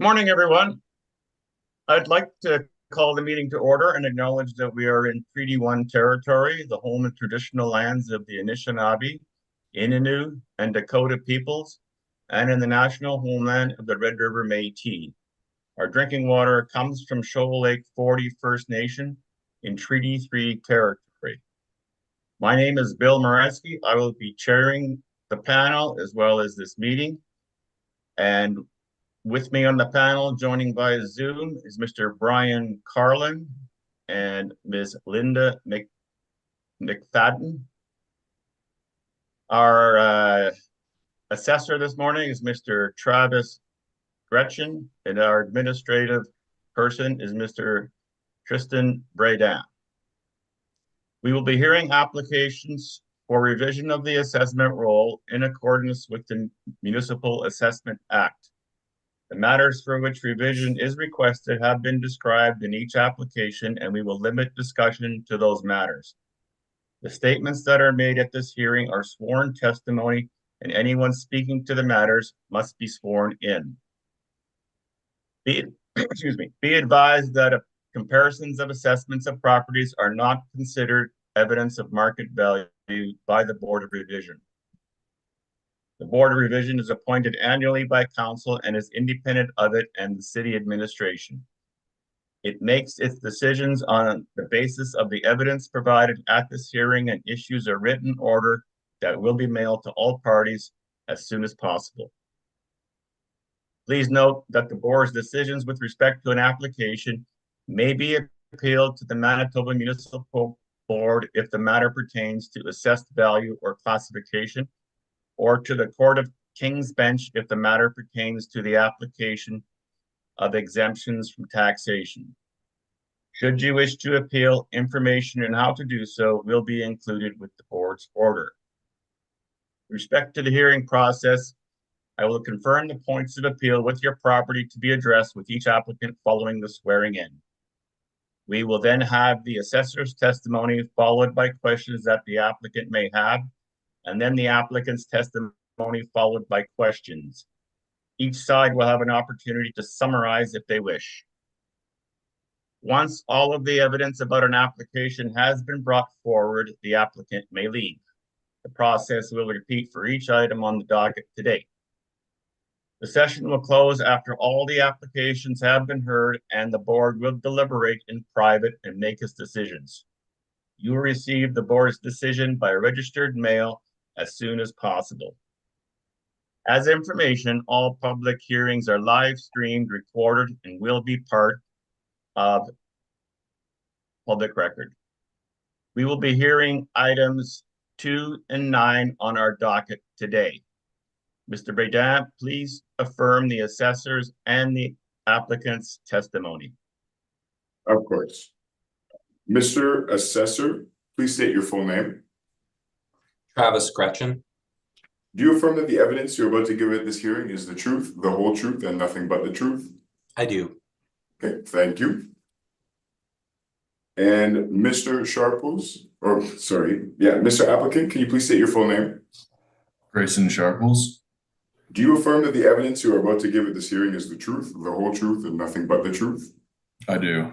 Morning, everyone. I'd like to call the meeting to order and acknowledge that we are in Treaty 1 territory, the home and traditional lands of the Anishinaabe, Innu, and Dakota peoples, and in the national homeland of the Red River Métis. Our drinking water comes from Shoal Lake 40 First Nation in Treaty 3 territory. My name is Bill Moreski. I will be chairing the panel as well as this meeting. And with me on the panel, joining via Zoom, is Mr. Brian Carlin and Ms. Linda McFadden. Our assessor this morning is Mr. Travis Gretchen, and our administrative person is Mr. Tristan Bredan. We will be hearing applications for revision of the assessment roll in accordance with the Municipal Assessment Act. The matters for which revision is requested have been described in each application, and we will limit discussion to those matters. The statements that are made at this hearing are sworn testimony, and anyone speaking to the matters must be sworn in. Be advised that comparisons of assessments of properties are not considered evidence of market value by the Board of Revision. The Board of Revision is appointed annually by council and is independent of it and the city administration. It makes its decisions on the basis of the evidence provided at this hearing and issues a written order that will be mailed to all parties as soon as possible. Please note that the board's decisions with respect to an application may be appealed to the Manitoba Municipal Board if the matter pertains to assessed value or classification, or to the Court of King's Bench if the matter pertains to the application of exemptions from taxation. Should you wish to appeal, information on how to do so will be included with the board's order. With respect to the hearing process, I will confirm the points of appeal with your property to be addressed with each applicant following the swearing in. We will then have the assessor's testimony followed by questions that the applicant may have, and then the applicant's testimony followed by questions. Each side will have an opportunity to summarize if they wish. Once all of the evidence about an application has been brought forward, the applicant may leave. The process will repeat for each item on the docket today. The session will close after all the applications have been heard, and the board will deliberate in private and make its decisions. You will receive the board's decision by registered mail as soon as possible. As information, all public hearings are live streamed, recorded, and will be part of public record. We will be hearing items 2 and 9 on our docket today. Mr. Bredan, please affirm the assessor's and the applicant's testimony. Of course. Mr. Assessor, please state your full name. Travis Gretchen. Do you affirm that the evidence you're about to give at this hearing is the truth, the whole truth, and nothing but the truth? I do. Okay, thank you. And Mr. Sharples, Mr. Applicant, can you please state your full name? Grayson Sharples. Do you affirm that the evidence you are about to give at this hearing is the truth, the whole truth, and nothing but the truth? I do.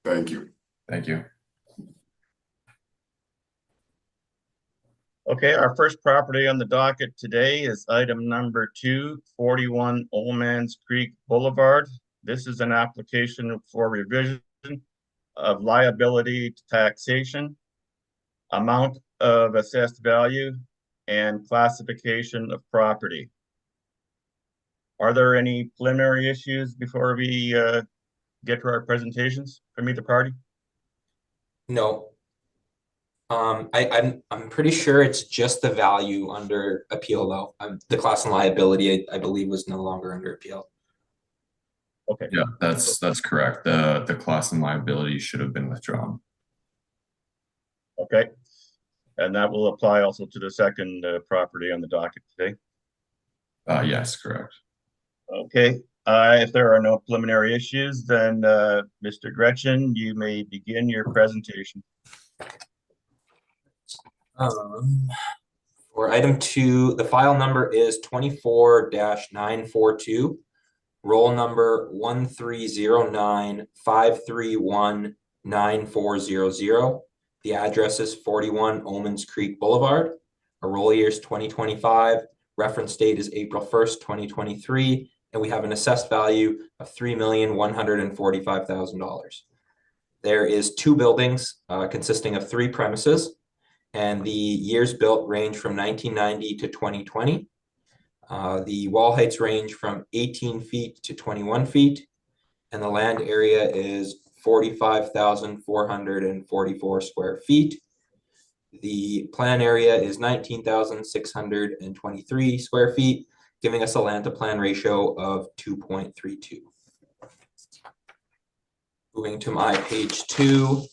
Thank you. Thank you. Okay, our first property on the docket today is item number 2, 41 Oldmans Creek Boulevard. This is an application for revision of liability to taxation, amount of assessed value, and classification of property. Are there any preliminary issues before we get to our presentations from either party? No. I'm pretty sure it's just the value under appeal though. The class and liability I believe was no longer under appeal. Okay. Yeah, that's correct. The class and liability should have been withdrawn. Okay. And that will apply also to the second property on the docket today? Yes, correct. Okay. If there are no preliminary issues, then Mr. Gretchen, you may begin your presentation. For item 2, the file number is 24-942. roll number 1309-531-9400. The address is 41 Omens Creek Boulevard. Our roll year is 2025. Reference date is April 1st, 2023. And we have an assessed value of $3,145,000. There is 2 buildings consisting of 3 premises, and the years built range from 1990 to 2020. The wall heights range from 18 feet to 21 feet, and the land area is 45,444 square feet. The plan area is 19,623 square feet, giving us a land to plan ratio of 2.32. Moving to my page 2,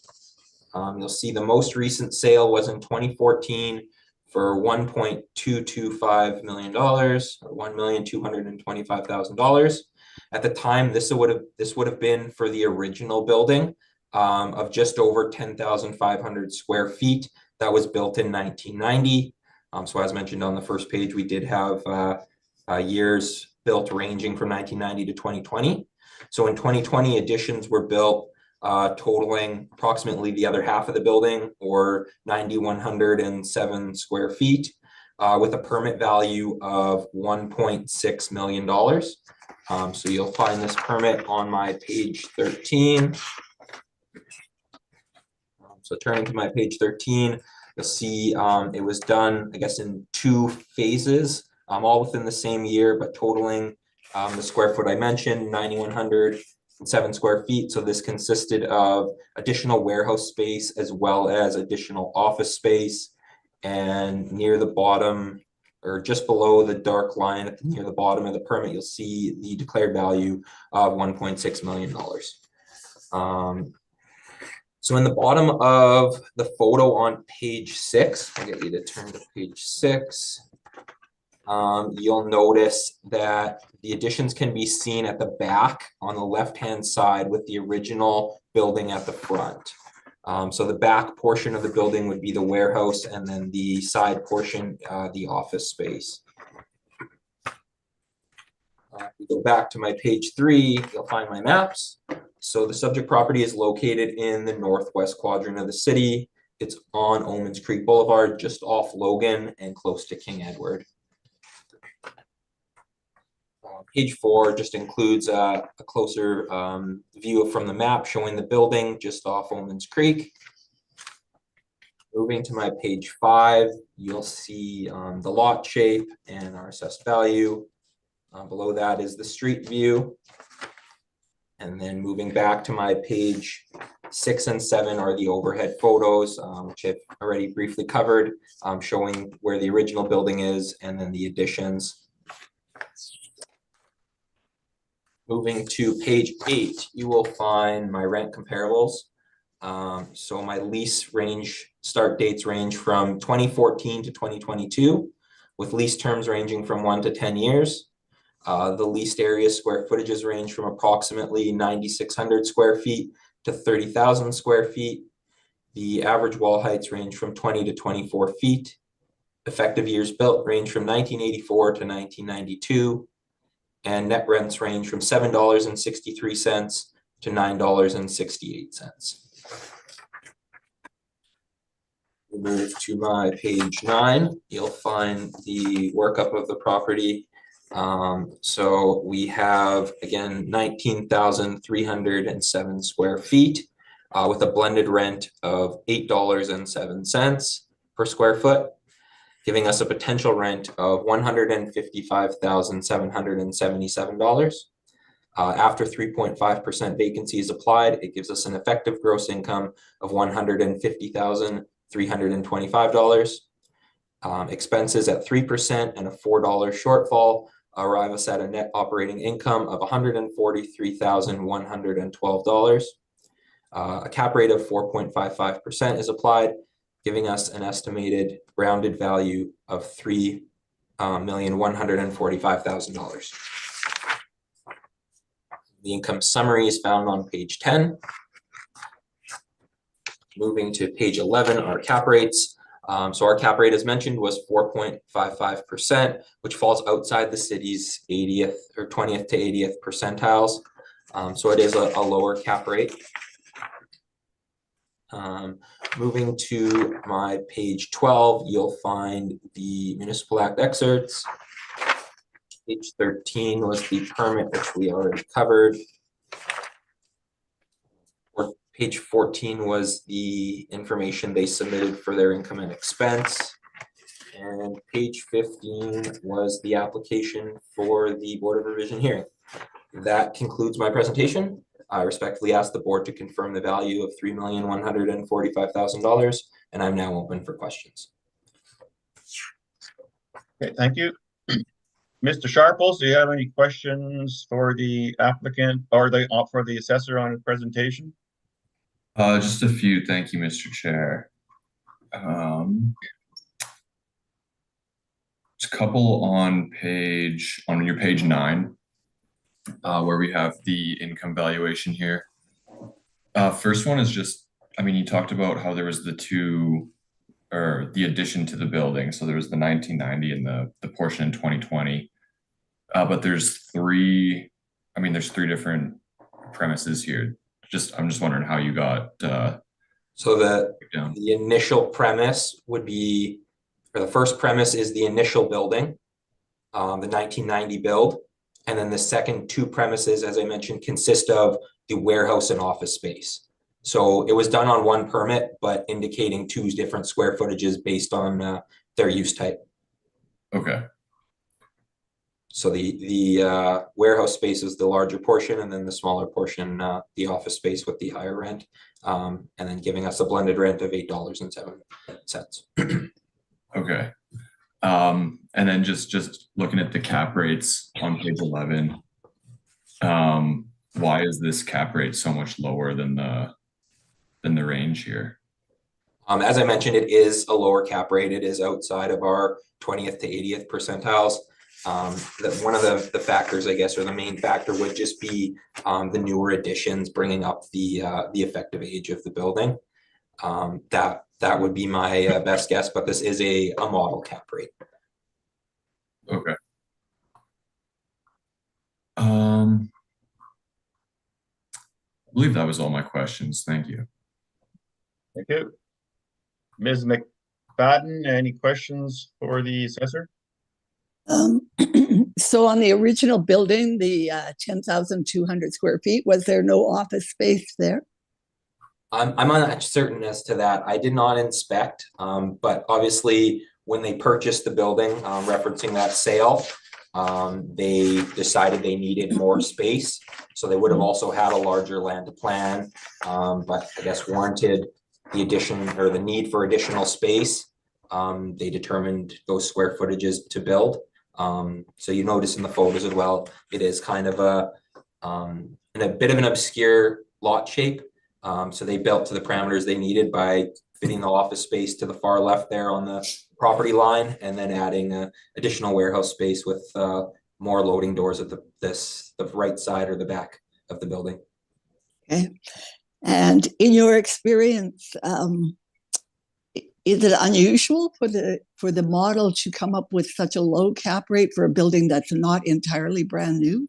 you'll see the most recent sale was in 2014 for $1.225 million, or $1,225,000. At the time, this would have been for the original building of just over 10,500 square feet that was built in 1990. So as mentioned on the first page, we did have years built ranging from 1990 to 2020. So in 2020, additions were built totaling approximately the other half of the building, or 9,107 square feet, with a permit value of $1.6 million. So you'll find this permit on my page 13. So turning to my page 13, you'll see it was done, I guess, in 2 phases, all within the same year, but totaling the square foot I mentioned, 9,107 square feet. So this consisted of additional warehouse space as well as additional office space. And near the bottom, or just below the dark line near the bottom of the permit, you'll see the declared value of $1.6 million. So in the bottom of the photo on page 6, I'll get you to turn to page 6. You'll notice that the additions can be seen at the back on the left-hand side with the original building at the front. So the back portion of the building would be the warehouse, and then the side portion, the office space. We go back to my page 3, you'll find my maps. So the subject property is located in the northwest quadrant of the city. It's on Omens Creek Boulevard, just off Logan and close to King Edward. Page 4 just includes a closer view from the map showing the building just off Omens Creek. Moving to my page 5, you'll see the lot shape and our assessed value. Below that is the street view. And then moving back to my page 6 and 7 are the overhead photos, which I've already briefly covered, showing where the original building is and then the additions. Moving to page 8, you will find my rent comparables. So my lease start dates range from 2014 to 2022, with lease terms ranging from 1 to 10 years. The leased area square footages range from approximately 9,600 square feet to 30,000 square feet. The average wall heights range from 20 to 24 feet. Effective years built range from 1984 to 1992. And net rents range from $7.63 to $9.68. We move to my page 9. You'll find the workup of the property. So we have, again, 19,307 square feet with a blended rent of $8.07 per square foot, giving us a potential rent of $155,777. After 3.5% vacancy is applied, it gives us an effective gross income of $150,325. Expenses at 3% and a $4 shortfall arrive us at a net operating income of $143,112. A cap rate of 4.55% is applied, giving us an estimated rounded value of $3,145,000. The income summary is found on page 10. Moving to page 11, our cap rates. So our cap rate, as mentioned, was 4.55%, which falls outside the city's 80th or 20th to 80th percentiles. So it is a lower cap rate. Moving to my page 12, you'll find the municipal act excerpts. Page 13 was the permit, which we already covered. Page 14 was the information they submitted for their income and expense. And page 15 was the application for the Board of Revision hearing. That concludes my presentation. I respectfully ask the board to confirm the value of $3,145,000, and I'm now open for questions. Okay, thank you. Mr. Sharples, do you have any questions for the applicant or for the assessor on his presentation? Just a few. Thank you, Mr. Chair. Just a couple on your page 9, where we have the income valuation here. First one is just, I mean, you talked about how there was the addition to the building. So there was the 1990 and the portion in 2020. But there's three different premises here. I'm just wondering how you got So the initial premise would be, or the first premise is the initial building, the 1990 build. And then the second two premises, as I mentioned, consist of the warehouse and office space. So it was done on one permit, but indicating two different square footages based on their use type. Okay. So the warehouse space is the larger portion, and then the smaller portion, the office space with the higher rent, and then giving us a blended rent of $8.07. Okay. And then just looking at the cap rates on page 11, why is this cap rate so much lower than the range here? As I mentioned, it is a lower cap rate. It is outside of our 20th to 80th percentiles. One of the factors, I guess, or the main factor would just be the newer additions bringing up the effective age of the building. That would be my best guess, but this is a model cap rate. Okay. I believe that was all my questions. Thank you. Thank you. Ms. McFadden, any questions for the assessor? So on the original building, the 10,200 square feet, was there no office space there? I'm uncertain as to that. I did not inspect, but obviously when they purchased the building, referencing that sale, they decided they needed more space. So they would have also had a larger land to plan, but I guess warranted the addition or the need for additional space. They determined those square footages to build. So you notice in the photos as well, it is kind of in a bit of an obscure lot shape. So they built to the parameters they needed by fitting the office space to the far left there on the property line, and then adding additional warehouse space with more loading doors at the right side or the back of the building. Okay. And in your experience, is it unusual for the model to come up with such a low cap rate for a building that's not entirely brand new?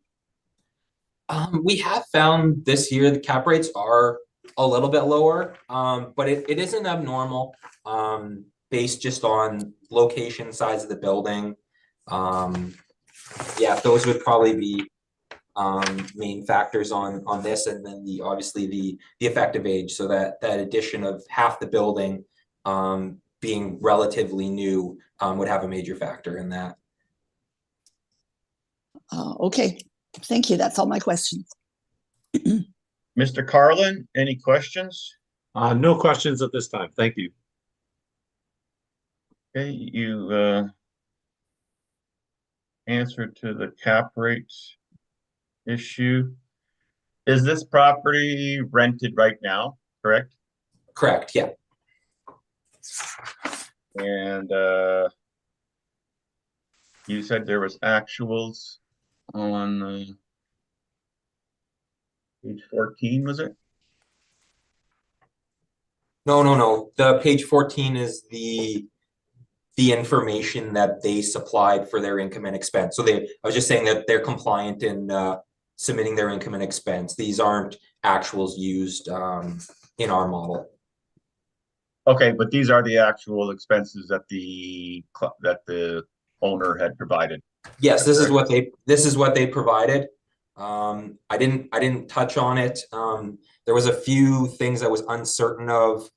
We have found this year the cap rates are a little bit lower, but it isn't abnormal, based just on location, size of the building. Yeah, those would probably be main factors on this, and then obviously the effective age. So that addition of half the building being relatively new would have a major factor in that. Okay, thank you. That's all my questions. Mr. Carlin, any questions? No questions at this time. Thank you. Okay, you answered to the cap rate issue. Is this property rented right now, correct? Correct, yeah. And you said there was actuals on page 14, was it? No. The page 14 is the information that they supplied for their income and expense. So I was just saying that they're compliant in submitting their income and expense. These aren't actuals used in our model. Okay, but these are the actual expenses that the owner had provided. Yes, this is what they provided. I didn't touch on it. There was a few things I was uncertain of.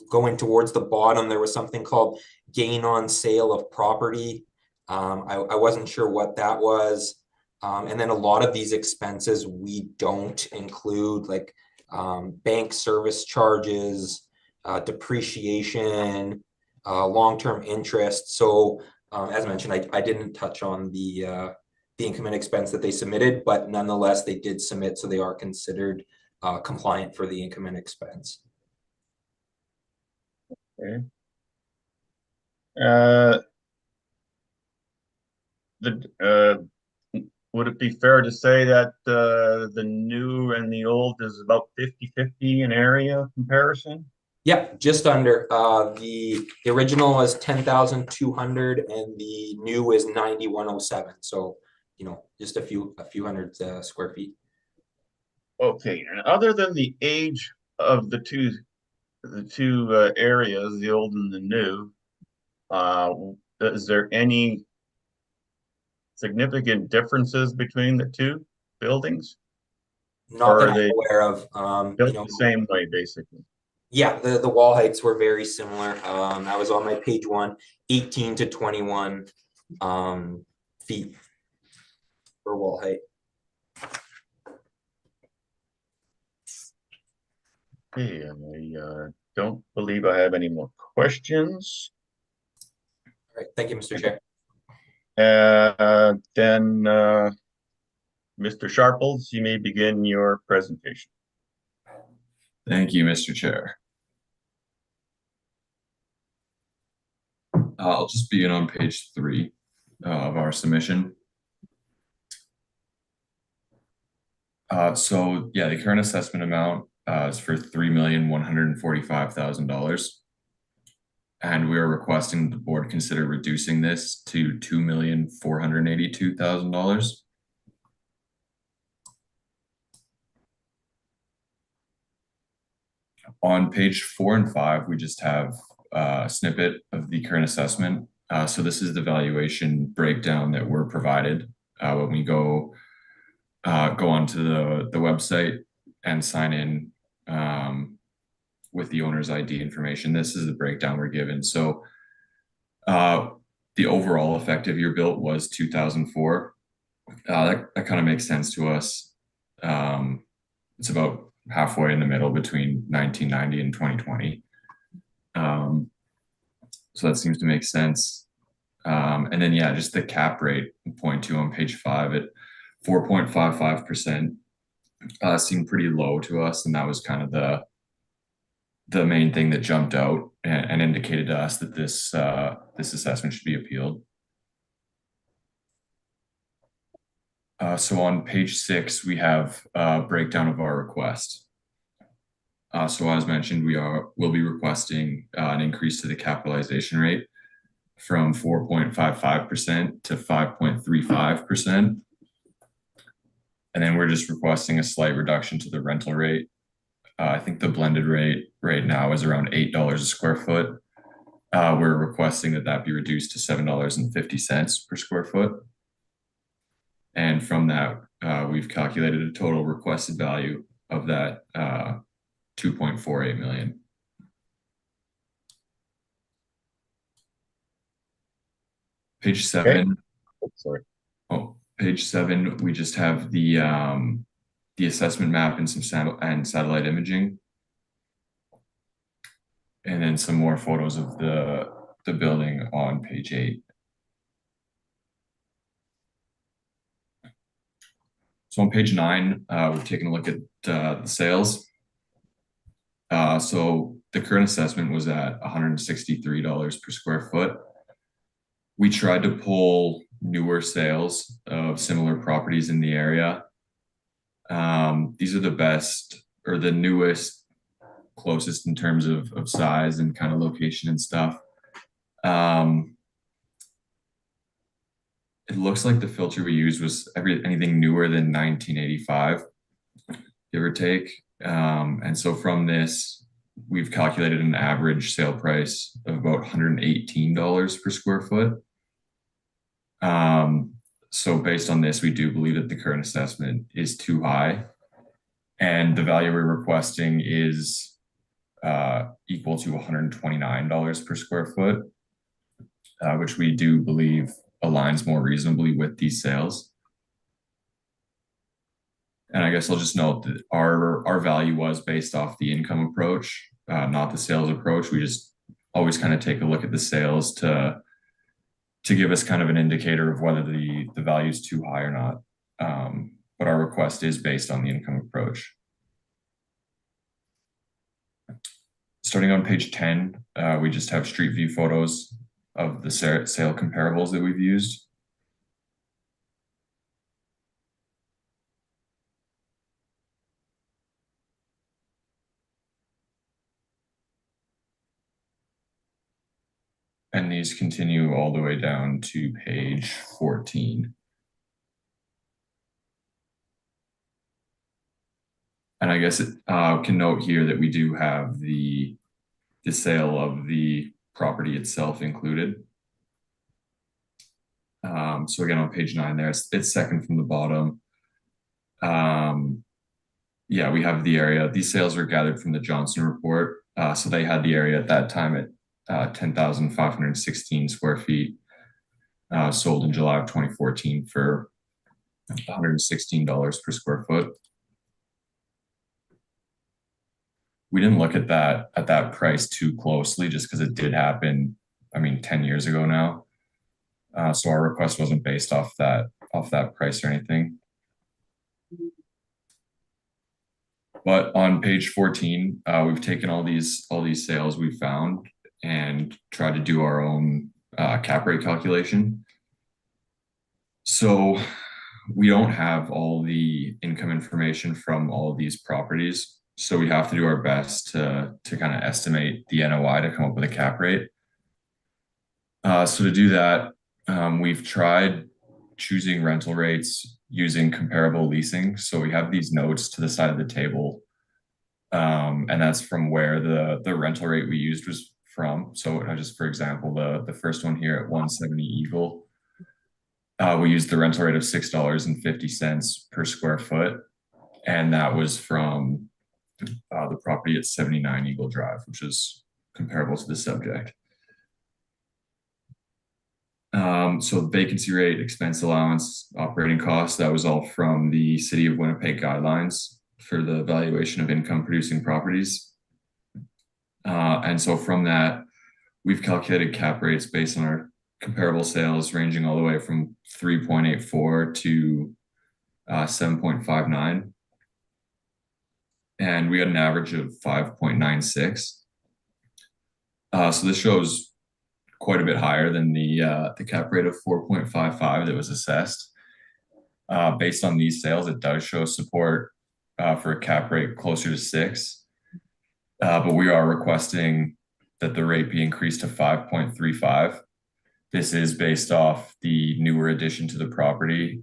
Going towards the bottom, there was something called gain on sale of property. I wasn't sure what that was. And then a lot of these expenses we don't include, like bank service charges, depreciation, long-term interest. So as mentioned, I didn't touch on the income and expense that they submitted, but nonetheless, they did submit, so they are considered compliant for the income and expense. Okay. Would it be fair to say that the new and the old is about 50-50 in area comparison? Yeah, just under. The original was 10,200 and the new is 9,107. So, just a few hundred square feet. Okay, and other than the age of the two areas, the old and the new, is there any significant differences between the two buildings? Not Or that are I'm they aware of. built the same way, basically? Yeah, the wall heights were very similar. I was on my page 1, 18 to 21 feet for wall height. Okay, I don't believe I have any more questions. All right, thank you, Mr. Chair. Then, Mr. Sharples, you may begin your presentation. Thank you, Mr. Chair. I'll just begin on page 3 of our submission. So yeah, the current assessment amount is for $3,145,000. And we are requesting the board consider reducing this to $2,482,000. On page 4 and 5, we just have a snippet of the current assessment. So this is the valuation breakdown that we're provided when we go onto the website and sign in with the owner's ID information. This is the breakdown we're given. So the overall effective year built was 2004. That kind of makes sense to us. It's about halfway in the middle between 1990 and 2020. So that seems to make sense. And then, yeah, just the cap rate, point 2 on page 5 at 4.55% seemed pretty low to us. And that was kind of the main thing that jumped out and indicated to us that this assessment should be appealed. So on page 6, we have a breakdown of our request. So as mentioned, we'll be requesting an increase to the capitalization rate from 4.55% to 5.35%. And then we're just requesting a slight reduction to the rental rate. I think the blended rate right now is around $8 a square foot. We're requesting that be reduced to $7.50 per square foot. And from that, we've calculated a total requested value of that $2.48 million. Page 7. Okay. Oh, sorry. Oh, page 7. We just have the assessment map and some satellite imaging, and then some more photos of the building on page 8. So on page 9, we're taking a look at the sales. So the current assessment was at $163 per square foot. We tried to pull newer sales of similar properties in the area. These are the best or the newest closest in terms of size and kind of location and stuff. It looks like the filter we used was anything newer than 1985, give or take. And so from this, we've calculated an average sale price of about $118 per square foot. So based on this, we do believe that the current assessment is too high, and the value we're requesting is equal to $129 per square foot, which we do believe aligns more reasonably with these sales. And I guess I'll just note that our value was based off the income approach, not the sales approach. We just always kind of take a look at the sales to give us kind of an indicator of whether the value is too high or not. But our request is based on the income approach. Starting on page 10, we just have street view photos of the sale comparables that we've used. And these continue all the way down to page 14. And I guess can note here that we do have the sale of the property itself included. So again, on page 9 there, it's second from the bottom. Yeah, we have the area. These sales were gathered from the Johnson report. So they had the area at that time at 10,516 square feet, sold in July of 2014 for $116 per square foot. We didn't look at that price too closely just because it did happen, I mean, 10 years ago now. So our request wasn't based off that price or anything. But on page 14, we've taken all these sales we found and tried to do our own cap rate calculation. So we don't have all the income information from all of these properties. So we have to do our best to kind of estimate the NOI to come up with a cap rate. So to do that, we've tried choosing rental rates using comparable leasing. So we have these notes to the side of the table, and that's from where the rental rate we used was from. So just for example, the first one here at 170 Eagle, we used the rental rate of $6.50 per square foot, and that was from the property at 79 Eagle Drive, which is comparable to the subject. So vacancy rate, expense allowance, operating costs, that was all from the City of Winnipeg guidelines for the valuation of income producing properties. And so from that, we've calculated cap rates based on our comparable sales ranging all the way from 3.84 to 7.59. And we had an average of 5.96. So this shows quite a bit higher than the cap rate of 4.55 that was assessed. Based on these sales, it does show support for a cap rate closer to 6. But we are requesting that the rate be increased to 5.35. This is based off the newer addition to the property.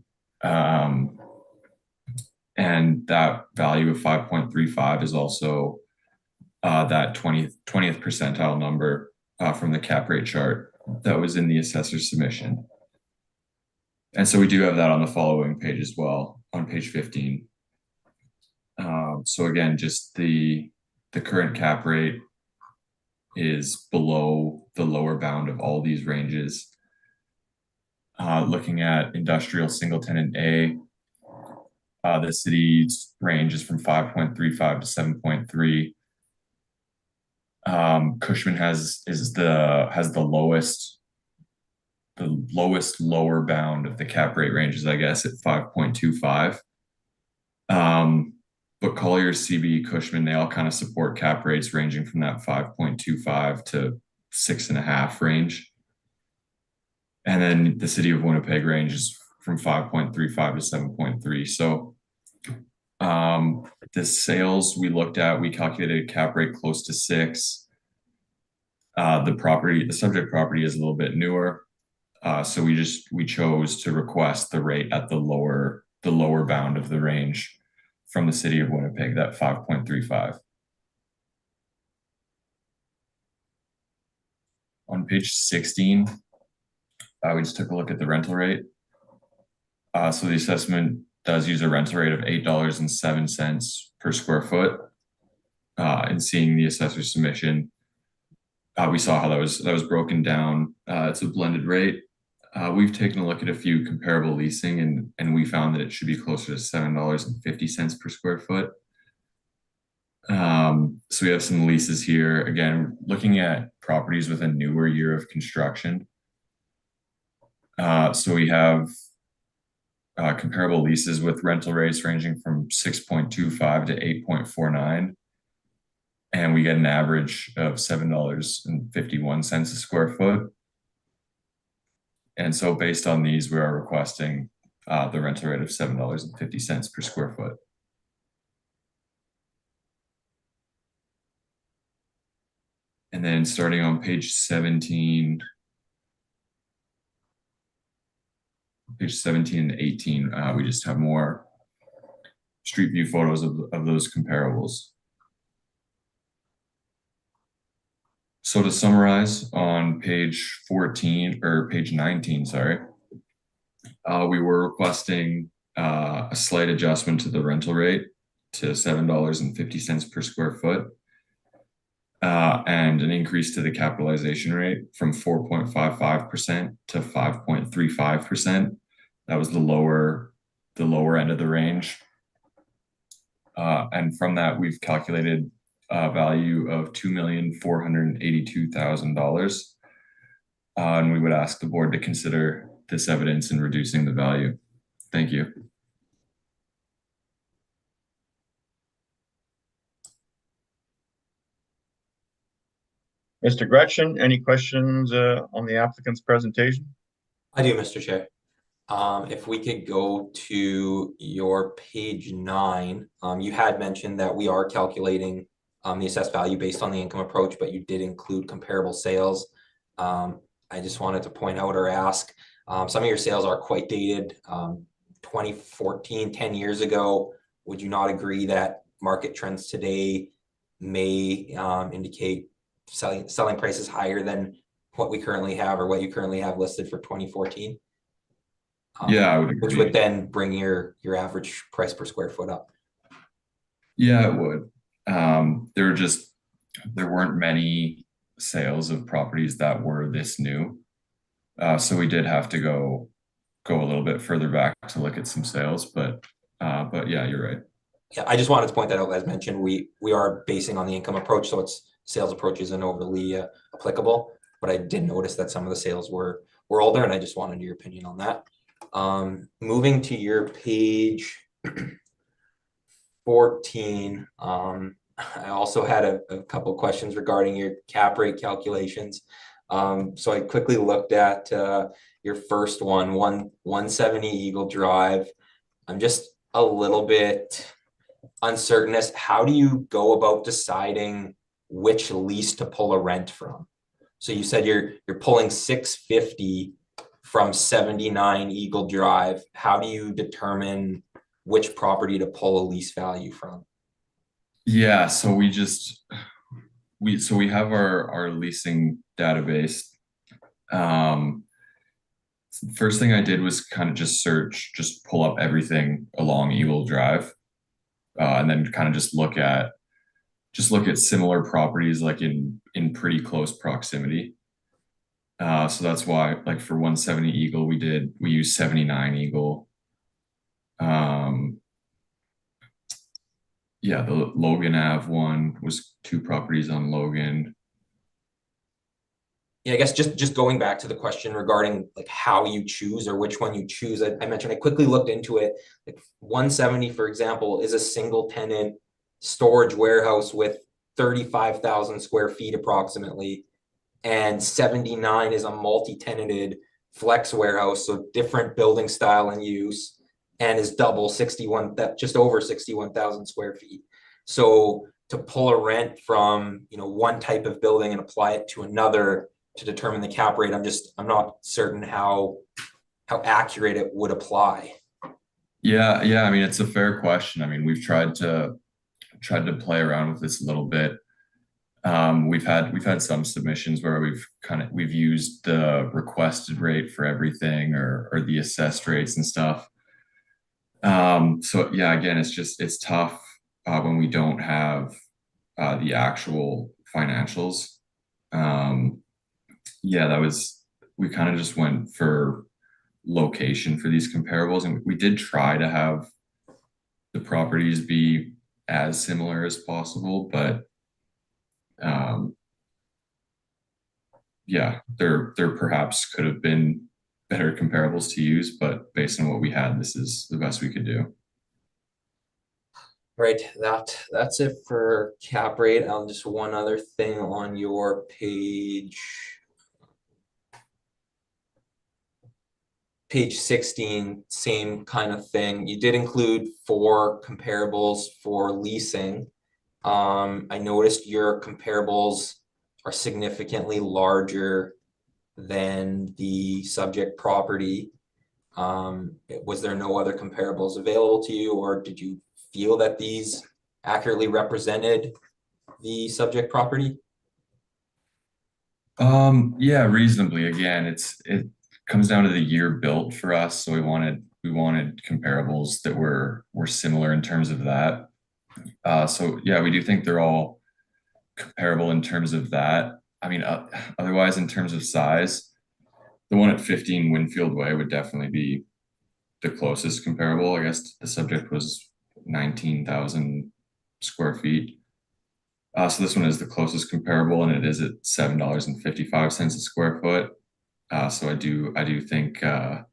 And that value of 5.35 is also that 20th percentile number from the cap rate chart that was in the assessor's submission. And so we do have that on the following page as well, on page 15. So again, just the current cap rate is below the lower bound of all these ranges. Looking at industrial single tenant A, the city's range is from 5.35 to 7.3. Cushman has the lowest lower bound of the cap rate ranges, I guess, at 5.25. But Colliers, CB, Cushman, they all kind of support cap rates ranging from that 5.25 to 6.5 range. And then the City of Winnipeg range is from 5.35 to 7.3. So The sales we looked at, we calculated a cap rate close to 6. The subject property is a little bit newer. So we chose to request the rate at the lower bound of the range from the city of Winnipeg, that 5.35. On page 16, we just took a look at the rental rate. So the assessment does use a rental rate of $8.07 per square foot. And seeing the assessor's submission, we saw how that was broken down. It's a blended rate. We've taken a look at a few comparable leasing, and we found that it should be closer to $7.50 per square foot. So we have some leases here. Again, looking at properties with a newer year of construction. So we have comparable leases with rental rates ranging from 6.25 to 8.49. And we get an average of $7.51 a square foot. And so based on these, we are requesting the rental rate of $7.50 per square foot. And then starting on page 17, and 18, we just have more street view photos of those comparables. So to summarize, on page 19, sorry, we were requesting a slight adjustment to the rental rate to $7.50 per square foot, and an increase to the capitalization rate from 4.55% to 5.35%. That was the lower end of the range. And from that, we've calculated a value of $2,482,000. And we would ask the board to consider this evidence in reducing the value. Thank you. Mr. Gretchen, any questions on the applicant's presentation? I do, Mr. Chair. If we could go to your page 9, you had mentioned that we are calculating the assessed value based on the income approach, but you did include comparable sales. I just wanted to point out or ask, some of your sales are quite dated, 2014, 10 years ago. Would you not agree that market trends today may indicate selling prices higher than what we currently have or what you currently have listed for 2014? Yeah, I would agree. Which would then bring your average price per square foot up. Yeah, it would. There weren't many sales of properties that were this new. So we did have to go a little bit further back to look at some sales, but yeah, you're right. Yeah, I just wanted to point that out. As mentioned, we are basing on the income approach, so its sales approach isn't overly applicable. But I did notice that some of the sales were older, and I just wanted your opinion on that. Moving to your page 14, I also had a couple questions regarding your cap rate calculations. So I quickly looked at your first one, 170 Eagle Drive. I'm just a little bit uncertain as how do you go about deciding which lease to pull a rent from? So you said you're pulling 650 from 79 Eagle Drive. How do you determine which property to pull a lease value from? Yeah, so we have our leasing database. First thing I did was kind of just pull up everything along Eagle Drive, and then kind of just look at similar properties like in pretty close proximity. So that's why, like for 170 Eagle, we used 79 Eagle. Yeah, the Logan Ave one was 2 properties on Logan. Yeah, I guess just going back to the question regarding like how you choose or which one you choose. I mentioned I quickly looked into it. Like 170, for example, is a single tenant storage warehouse with 35,000 square feet approximately. And 79 is a multi-tenanted flex warehouse, so different building style and use. and is double 61, that just over 61,000 square feet. So to pull a rent from, one type of building and apply it to another to determine the cap rate, I'm not certain how accurate it would apply. Yeah, I mean, it's a fair question. I mean, we've tried to play around with this a little bit. We've had some submissions where we've used the requested rate for everything or the assessed rates and stuff. So yeah, again, it's tough when we don't have the actual financials. Yeah, we kind of just went for location for these comparables, and we did try to have the properties be as similar as possible, but yeah, there perhaps could have been better comparables to use, but based on what we had, this is the best we could do. Right, that's it for cap rate. Just one other thing on your page 16, same kind of thing. You did include 4 comparables for leasing. I noticed your comparables are significantly larger than the subject property. Was there no other comparables available to you, or did you feel that these accurately represented the subject property? Yeah, reasonably. Again, it comes down to the year built for us, so we wanted comparables that were similar in terms of that. So yeah, we do think they're all comparable in terms of that. I mean, otherwise, in terms of size, the one at 15 Winfield Way would definitely be the closest comparable. I guess the subject was 19,000 square feet. So this one is the closest comparable, and it is at $7.55 a square foot. So I do think that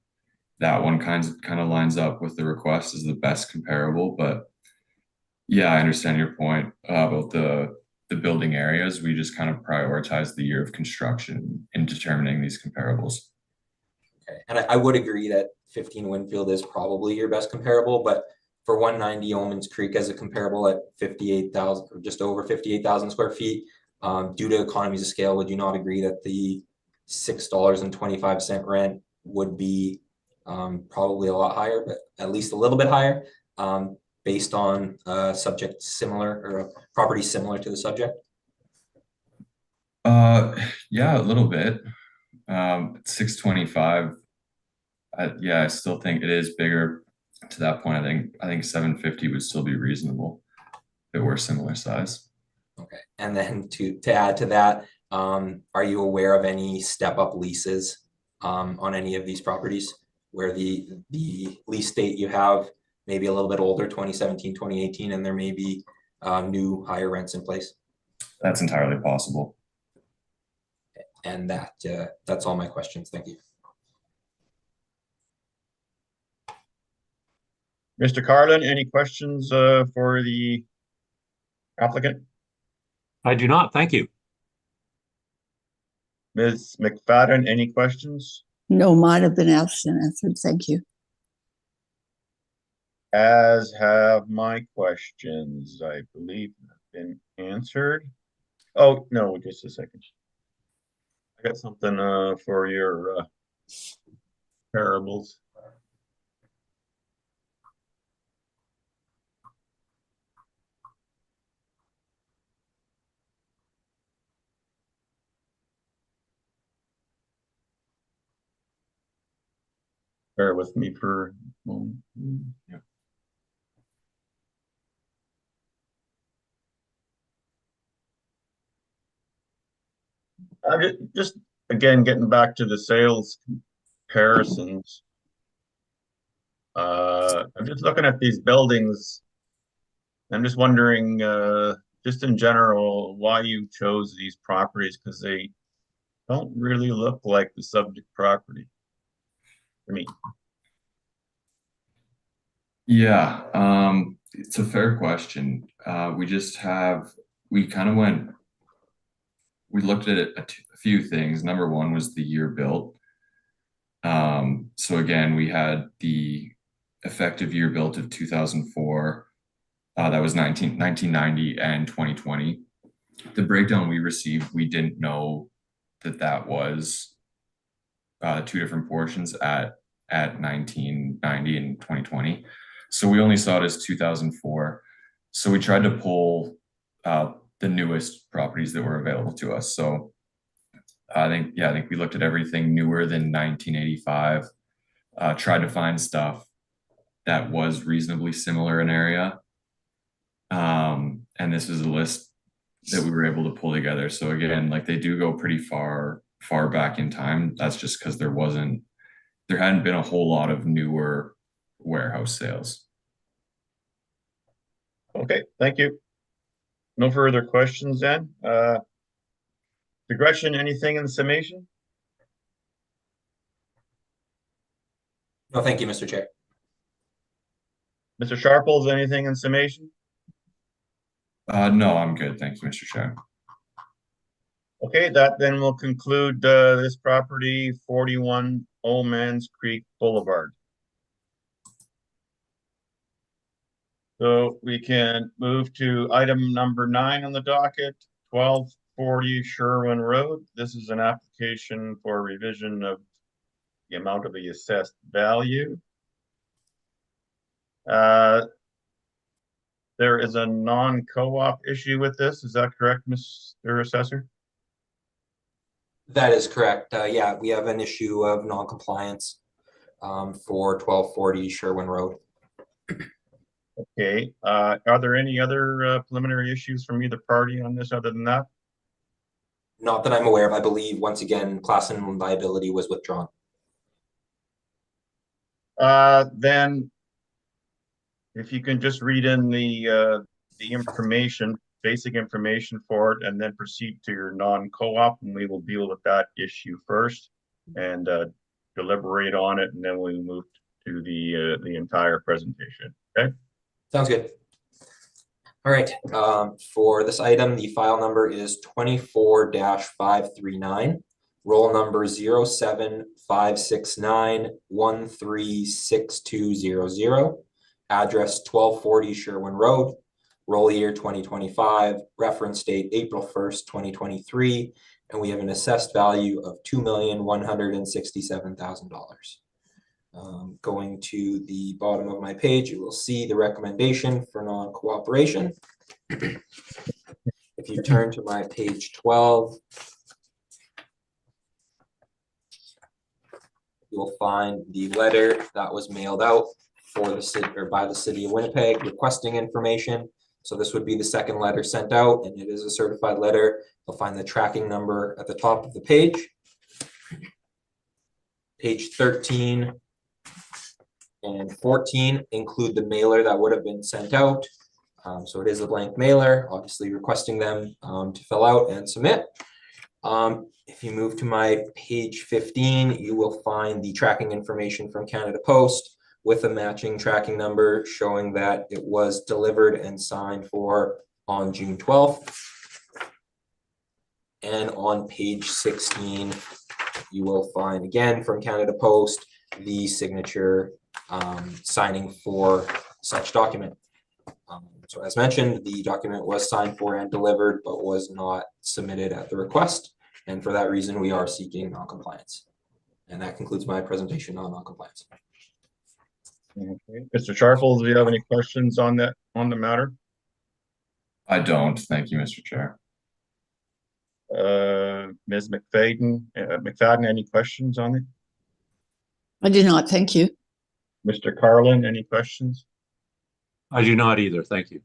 one kind of lines up with the request as the best comparable. But yeah, I understand your point about the building areas. We just kind of prioritize the year of construction in determining these comparables. Okay, and I would agree that 15 Winfield is probably your best comparable, but for 190 Omens Creek as a comparable at 58,000 or just over 58,000 square feet, due to economies of scale, would you not agree that the $6.25 rent would be probably a lot higher, but at least a little bit higher, based on subject similar or a property similar to the subject? Yeah, a little bit. 625. Yeah, I still think it is bigger. To that point, I think 750 would still be reasonable if it were similar size. Okay, and then to add to that, are you aware of any step-up leases on any of these properties where the lease date you have maybe a little bit older, 2017, 2018, and there may be new higher rents in place? That's entirely possible. And that's all my questions. Thank you. Mr. Carlin, any questions for the applicant? I do not. Thank you. Ms. McFadden, any questions? No, mine have been asked and answered. Thank you. As have my questions, I believe, have been answered. Oh, no, just a second. I got something for your parables. Bear with me for a moment. Yeah. Just again, getting back to the sales comparisons. I'm just looking at these buildings. I'm just wondering, just in general, why you chose these properties, because they don't really look like the subject property for me. Yeah, it's a fair question. We looked at a few things. Number one was the year built. So again, we had the effective year built of 2004. That was 1990 and 2020. The breakdown we received, we didn't know that was two different portions at 1990 and 2020. So we only saw it as 2004. So we tried to pull the newest properties that were available to us. So I think we looked at everything newer than 1985, tried to find stuff that was reasonably similar in area. And this is a list that we were able to pull together. So again, like they do go pretty far back in time. That's just because there hadn't been a whole lot of newer warehouse sales. Okay, thank you. No further questions then. Gretchen, anything in the summation? No, thank you, Mr. Chair. Mr. Sharples, anything in summation? No, I'm good. Thank you, Mr. Chair. Okay, that then will conclude this property, 41 Old Man's Creek Boulevard. So we can move to item number 9 on the docket, 1240 Sherwin Road. This is an application for revision of the amount of the assessed value. There is a non-co-op issue with this. Is that correct, Mr. Assessor? That is correct. Yeah, we have an issue of non-compliance for 1240 Sherwin Road. Okay, are there any other preliminary issues from either party on this other than that? Not that I'm aware of. I believe, once again, class and liability was withdrawn. Then if you can just read in the information, basic information for it, and then proceed to your non-co-op, and we will deal with that issue first and deliberate on it, and then we move to the entire presentation. Okay. Sounds good. All right. For this item, the file number is 24-539. Roll number 07569136200. Address 1240 Sherwin Road. Roll year 2025. Reference date April 1st, 2023. And we have an assessed value of $2,167,000. Going to the bottom of my page, you will see the recommendation for non-cooperation. If you turn to my page 12, you will find the letter that was mailed out for the city or by the city of Winnipeg requesting information. So this would be the second letter sent out, and it is a certified letter. You'll find the tracking number at the top of the page. Page 13 and 14 include the mailer that would have been sent out. So it is a blank mailer, obviously requesting them to fill out and submit. If you move to my page 15, you will find the tracking information from Canada Post with a matching tracking number showing that it was delivered and signed for on June 12th. And on page 16, you will find again from Canada Post the signature signing for such document. So as mentioned, the document was signed for and delivered, but was not submitted at the request. And for that reason, we are seeking non-compliance. And that concludes my presentation on non-compliance. Okay. Mr. Sharples, do you have any questions on the matter? I don't. Thank you, Mr. Chair. Ms. McFadden, any questions on it? I do not, thank you. Mr. Carlin, any questions? I do not either. Thank you.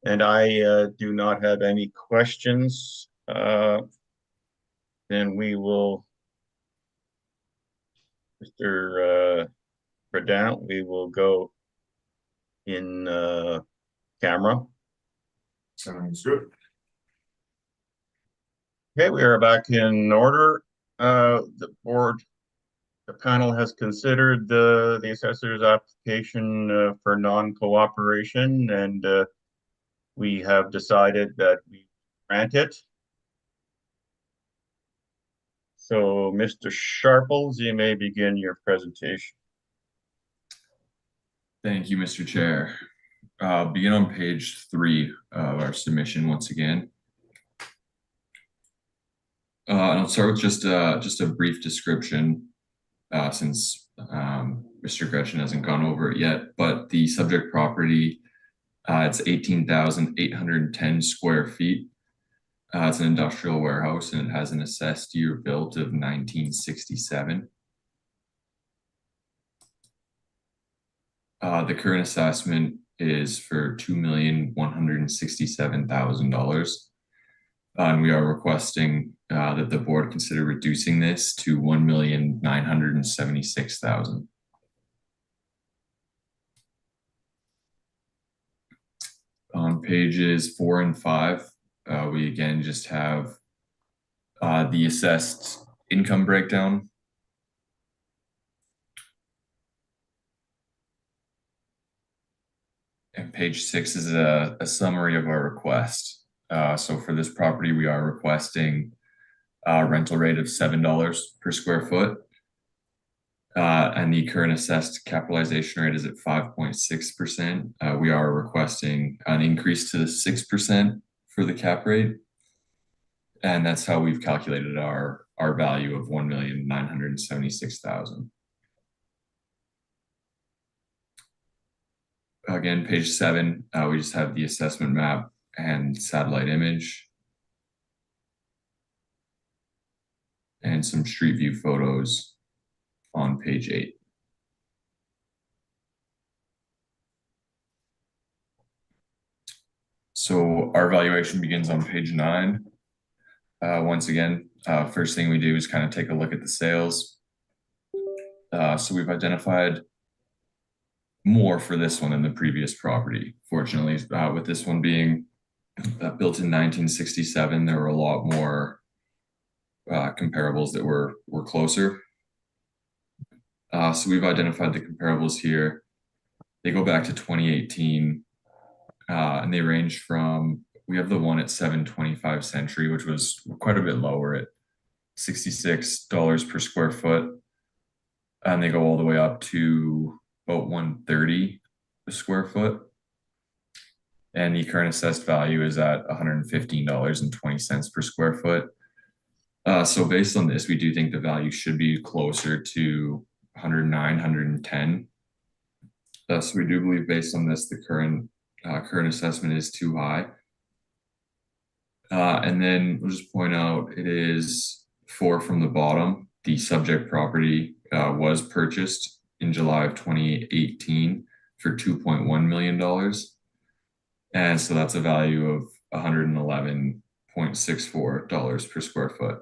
And I do not have any questions. Then we will, Mr. Verdant, we will go in camera. Sounds good. Okay, we are back in order. The panel has considered the assessor's application for non-cooperation, and we have decided that we grant it. So, Mr. Sharples, you may begin your presentation. Thank you, Mr. Chair. Begin on page 3 of our submission once again. And I'll start with just a brief description, since Mr. Gretchen hasn't gone over it yet. But the subject property, it's 18,810 square feet. It's an industrial warehouse, and it has an assessed year built of 1967. The current assessment is for $2,167,000. And we are requesting that the board consider reducing this to $1,976,000. On pages 4 and 5, we again just have the assessed income breakdown. And page 6 is a summary of our request. So for this property, we are requesting a rental rate of $7 per square foot. And the current assessed capitalization rate is at 5.6%. We are requesting an increase to the 6% for the cap rate. And that's how we've calculated our value of $1,976,000. Again, page 7, we just have the assessment map and satellite image. And some street view photos on page 8. So our valuation begins on page 9. Once again, first thing we do is kind of take a look at the sales. So we've identified more for this one than the previous property. Fortunately, with this one being built in 1967, there were a lot more comparables that were closer. So we've identified the comparables here. They go back to 2018, and they range from, we have the one at 725 Century, which was quite a bit lower at $66 per square foot. And they go all the way up to about $130 a square foot. And the current assessed value is at $115.20 per square foot. So based on this, we do think the value should be closer to 109, 110. So we do believe based on this, the current assessment is too high. And then we'll just point out it is 4 from the bottom. The subject property was purchased in July of 2018 for $2.1 million. And so that's a value of $111.64 per square foot.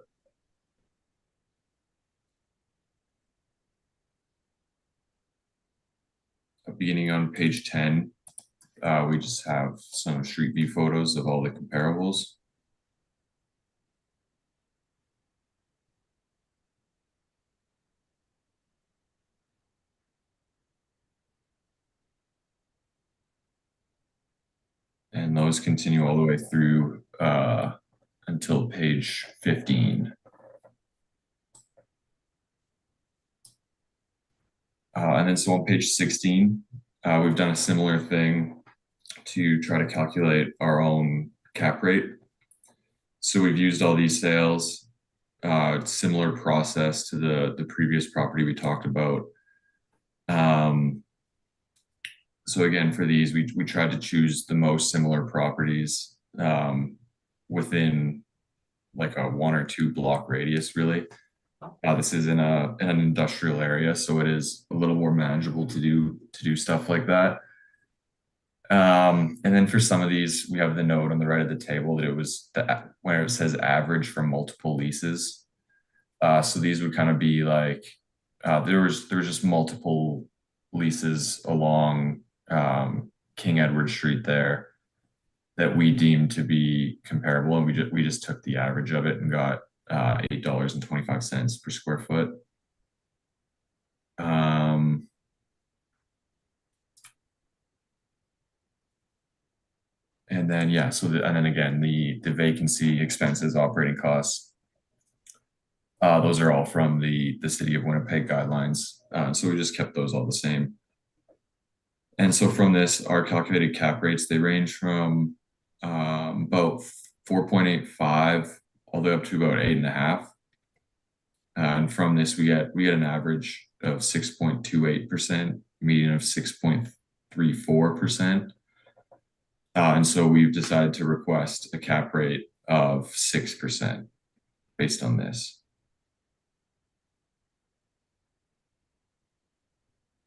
Beginning on page 10, we just have some street view photos of all the comparables. And those continue all the way through until page 15. And then so on page 16, we've done a similar thing to try to calculate our own cap rate. So we've used all these sales, similar process to the previous property we talked about. So again, for these, we tried to choose the most similar properties within like a 1 or 2 block radius, really. This is in an industrial area, so it is a little more manageable to do stuff like that. And then for some of these, we have the note on the right of the table that it was where it says average for multiple leases. So these would kind of be like there was just multiple leases along King Edward Street there that we deemed to be comparable, and we just took the average of it and got $8.25 per square foot. And then yeah, so and then again the vacancy expenses, operating costs, those are all from the city of Winnipeg guidelines. So we just kept those all the same. And so from this, our calculated cap rates, they range from about 4.85 all the way up to about 8.5. And from this, we get an average of 6.28%, median of 6.34%. And so we've decided to request a cap rate of 6% based on this.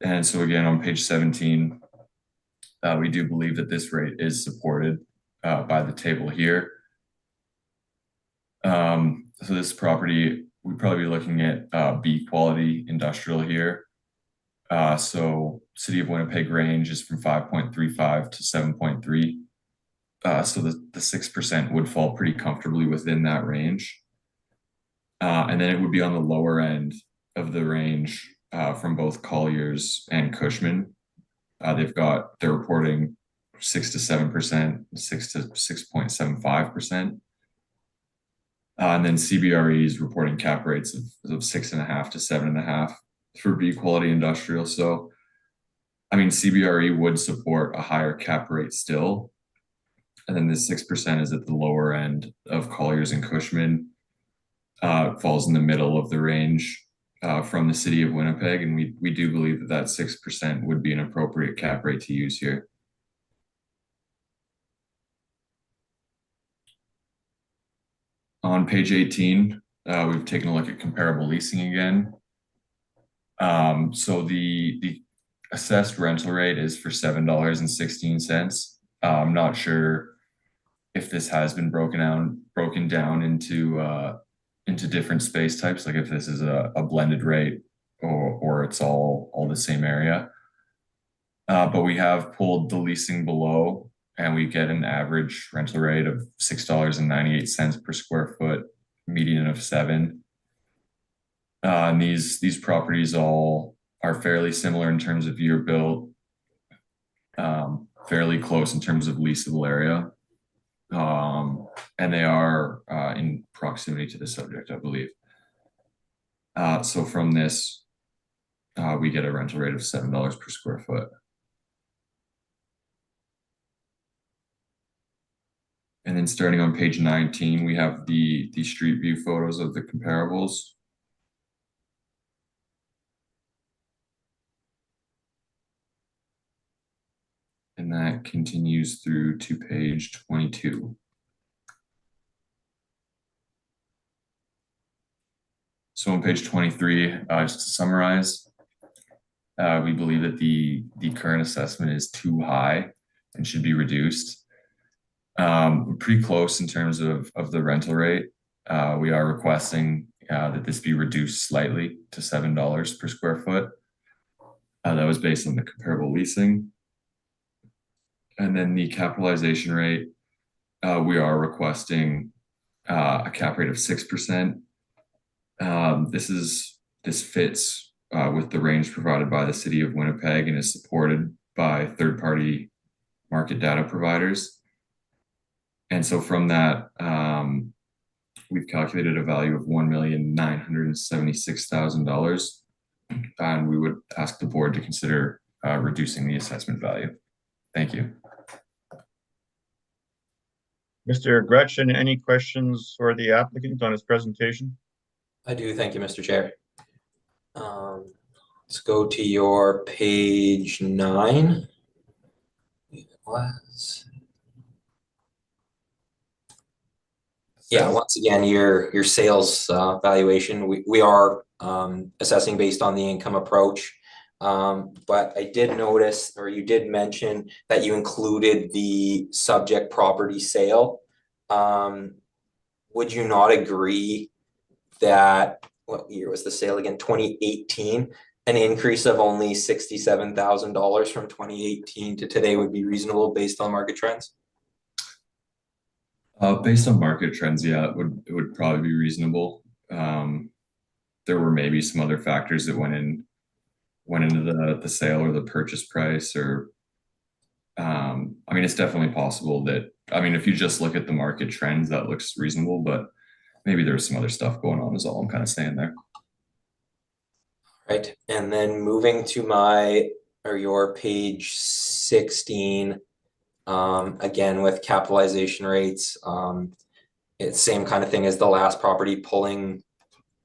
And so again, on page 17, we do believe that this rate is supported by the table here. So this property, we'd probably be looking at B quality industrial here. So City of Winnipeg range is from 5.35 to 7.3. So the 6% would fall pretty comfortably within that range. And then it would be on the lower end of the range from both Colliers and Cushman. They're reporting 6 to 7%, 6 to 6.75%. And then CBRE is reporting cap rates of 6.5 to 7.5 for B quality industrial. So, I mean, CBRE would support a higher cap rate still. And then the 6% is at the lower end of Colliers and Cushman. It falls in the middle of the range from the City of Winnipeg. And we do believe that 6% would be an appropriate cap rate to use here. On page 18, we've taken a look at comparable leasing again. So the assessed rental rate is for $7.16. I'm not sure if this has been broken down into different space types, like if this is a blended rate or it's all the same area. But we have pulled the leasing below, and we get an average rental rate of $6.98 per square foot, median of 7. And these properties all are fairly similar in terms of year built, fairly close in terms of leasable area. And they are in proximity to the subject, I believe. So from this, we get a rental rate of $7 per square foot. And then starting on page 19, we have the street view photos of the comparables. And that continues through to page 22. So on page 23, just to summarize, we believe that the current assessment is too high and should be reduced. We're pretty close in terms of the rental rate. We are requesting that this be reduced slightly to $7 per square foot. That was based on the comparable leasing. And then the capitalization rate, we are requesting a cap rate of 6%. This fits with the range provided by the City of Winnipeg and is supported by third-party market data providers. And so from that, we've calculated a value of $1,976,000, and we would ask the board to consider reducing the assessment value. Thank you. Mr. Gretchen, any questions for the applicant on his presentation? I do, thank you, Mr. Chair. Let's go to your page 9. Yeah, once again, your sales valuation, we are assessing based on the income approach. But I did notice, or you did mention, that you included the subject property sale. Would you not agree that, what year was the sale again? 2018, an increase of only $67,000 from 2018 to today would be reasonable based on market trends? Based on market trends, yeah, it would probably be reasonable. There were maybe some other factors that went into the sale or the purchase price, or I mean, it's definitely possible that, I mean, if you just look at the market trends, that looks reasonable, but maybe there's some other stuff going on is all I'm kind of saying there. Right, and then moving to my or your page 16, again with capitalization rates. It's same kind of thing as the last property, pulling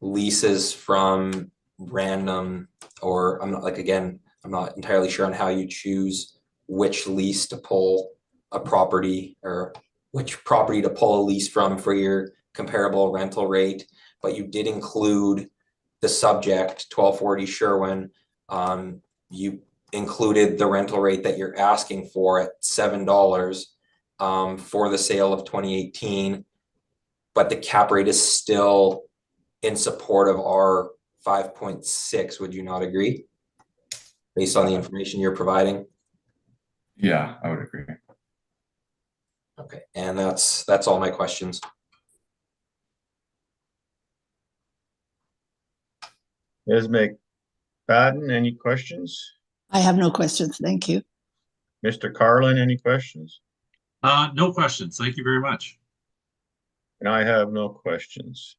leases from random, or I'm not entirely sure on how you choose which lease to pull a property, or which property to pull a lease from for your comparable rental rate, but you did include the subject 1240 Sherwin. You included the rental rate that you're asking for at $7 for the sale of 2018, but the cap rate is still in support of our 5.6. Would you not agree? Based on the information you're providing? Yeah, I would agree. Okay, and that's all my questions. Ms. McFadden, any questions? I have no questions. Thank you. Mr. Carlin, any questions? No questions. Thank you very much. And I have no questions.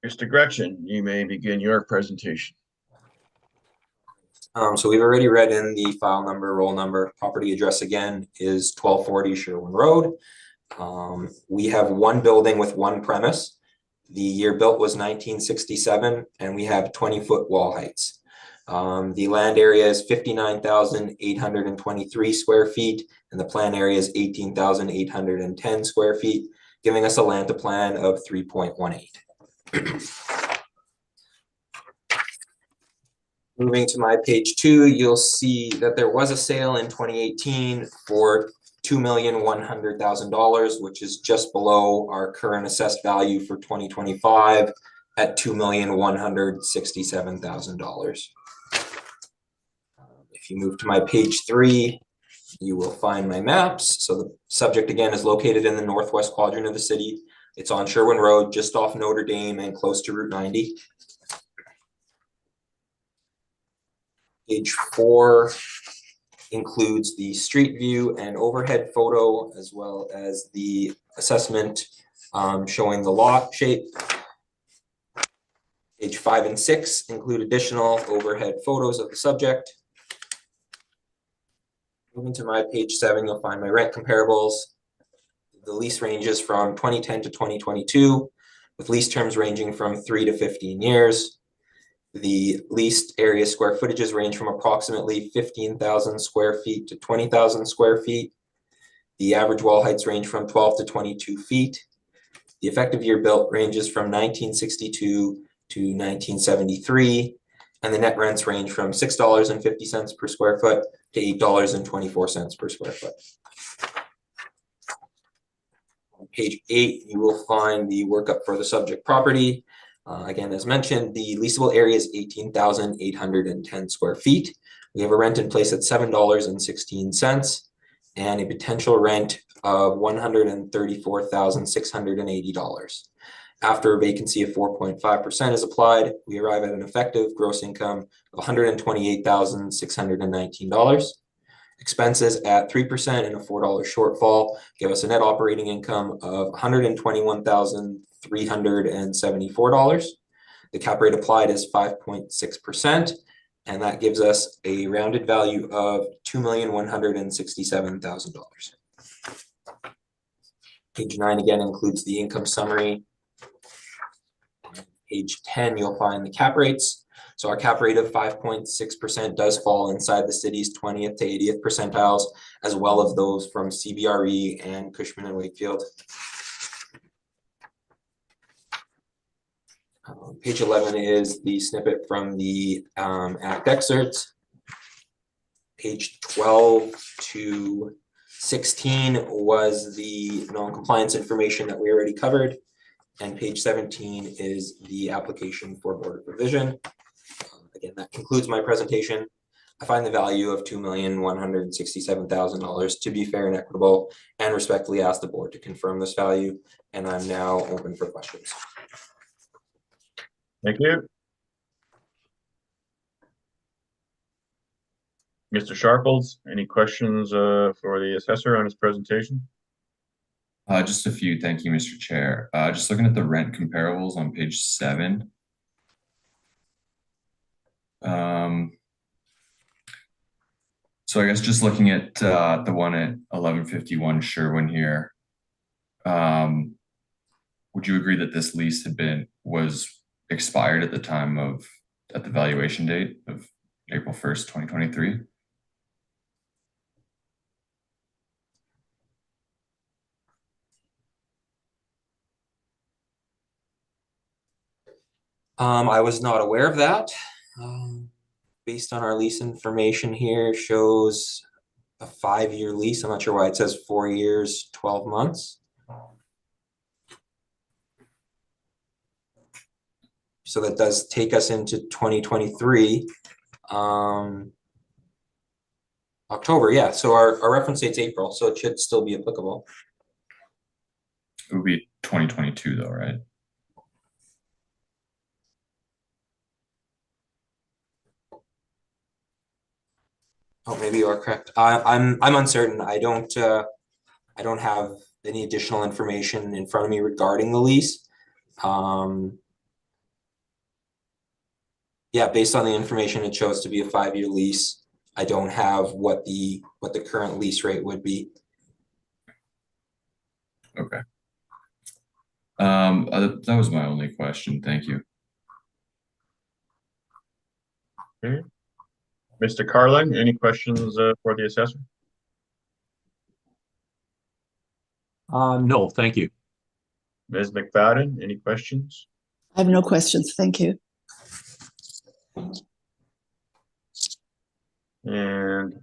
Mr. Gretchen, you may begin your presentation. So we've already read in the file number, roll number, property address again is 1240 Sherwin Road. We have one building with one premise. The year built was 1967, and we have 20-foot wall heights. The land area is 59,823 square feet, and the plan area is 18,810 square feet, giving us a land to plan of 3.18. Moving to my page 2, you'll see that there was a sale in 2018 for $2,100,000, which is just below our current assessed value for 2025 at $2,167,000. If you move to my page 3, you will find my maps. So the subject again is located in the northwest quadrant of the city. It's on Sherwin Road, just off Notre Dame and close to Route 90. Page 4 includes the street view and overhead photo, as well as the assessment showing the lot shape. Page 5 and 6 include additional overhead photos of the subject. Moving to my page 7, you'll find my rent comparables. The lease ranges from 2010 to 2022, with lease terms ranging from 3 to 15 years. The leased area square footages range from approximately 15,000 square feet to 20,000 square feet. The average wall heights range from 12 to 22 feet. The effective year built ranges from 1962 to 1973, and the net rents range from $6.50 per square foot to $8.24 per square foot. On page 8, you will find the workup for the subject property. Again, as mentioned, the leasable area is 18,810 square feet. We have a rent in place at $7.16 and a potential rent of $134,680. After a vacancy of 4.5% is applied, we arrive at an effective gross income of $128,619. Expenses at 3% and a $4 shortfall give us a net operating income of $121,374. The cap rate applied is 5.6%, and that gives us a rounded value of $2,167,000. Page 9 again includes the income summary. Page 10, you'll find the cap rates. So our cap rate of 5.6% does fall inside the city's 20th to 80th percentiles, as well as those from CBRE and Cushman and Wakefield. Page 11 is the snippet from the act excerpts. Page 12 to 16 was the non-compliance information that we already covered. And page 17 is the application for board of revision. Again, that concludes my presentation. I find the value of $2,167,000 to be fair and equitable, and respectfully ask the board to confirm this value. And I'm now open for questions. Thank you. Mr. Sharples, any questions for the assessor on his presentation? Just a few, thank you, Mr. Chair. Just looking at the rent comparables on page 7. So I guess just looking at the one at 1151 Sherwin here. Would you agree that this lease was expired at the valuation date of April 1st, 2023? I was not aware of that. Based on our lease information here, shows a 5-year lease. I'm not sure why it says 4 years, 12 months. So that does take us into 2023. October, yeah. So our reference date's April, so it should still be applicable. It would be 2022 though, right? Oh, maybe you are correct. I'm uncertain. I don't have any additional information in front of me regarding the lease. Yeah, based on the information, it shows to be a 5-year lease. I don't have what the current lease rate would be. Okay. That was my only question. Thank you. Okay. Mr. Carlin, any questions for the assessor? No, thank you. Ms. McFadden, any questions? I have no questions. Thank you. And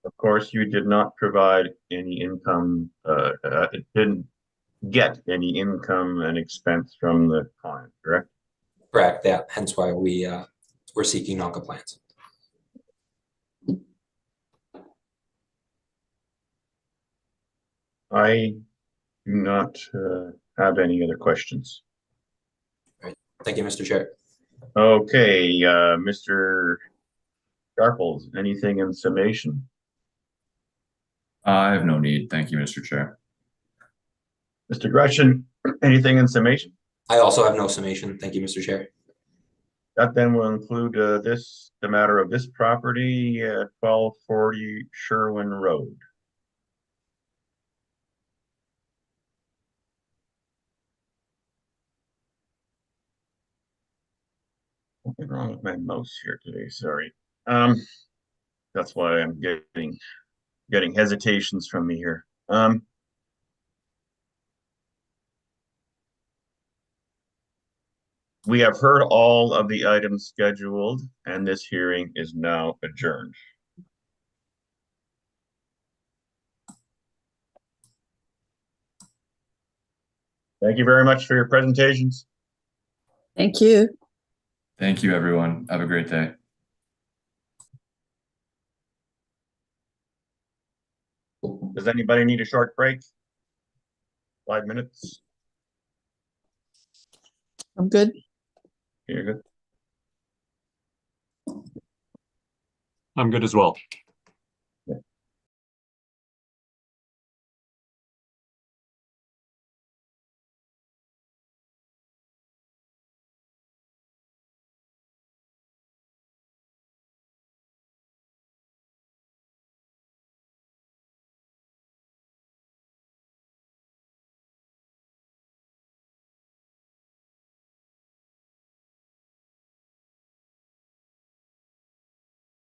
of course, you did not provide any income, it didn't get any income and expense from the client, correct? Correct. Yeah. Hence why we're seeking non-compliance. I do not have any other questions. Thank you, Mr. Chair. Okay, Mr. Sharples, anything in summation? I have no need. Thank you, Mr. Chair. Mr. Gretchen, anything in summation? I also have no summation. Thank you, Mr. Chair. That then will include the matter of this property at 1240 Sherwin Road. Something wrong with my mouse here today, sorry. That's why I'm getting hesitations from me here. We have heard all of the items scheduled, and this hearing is now adjourned. Thank you very much for your presentations. Thank you. Thank you, everyone. Have a great day. Does anybody need a short break? 5 minutes? I'm good. You're good. I'm good as well.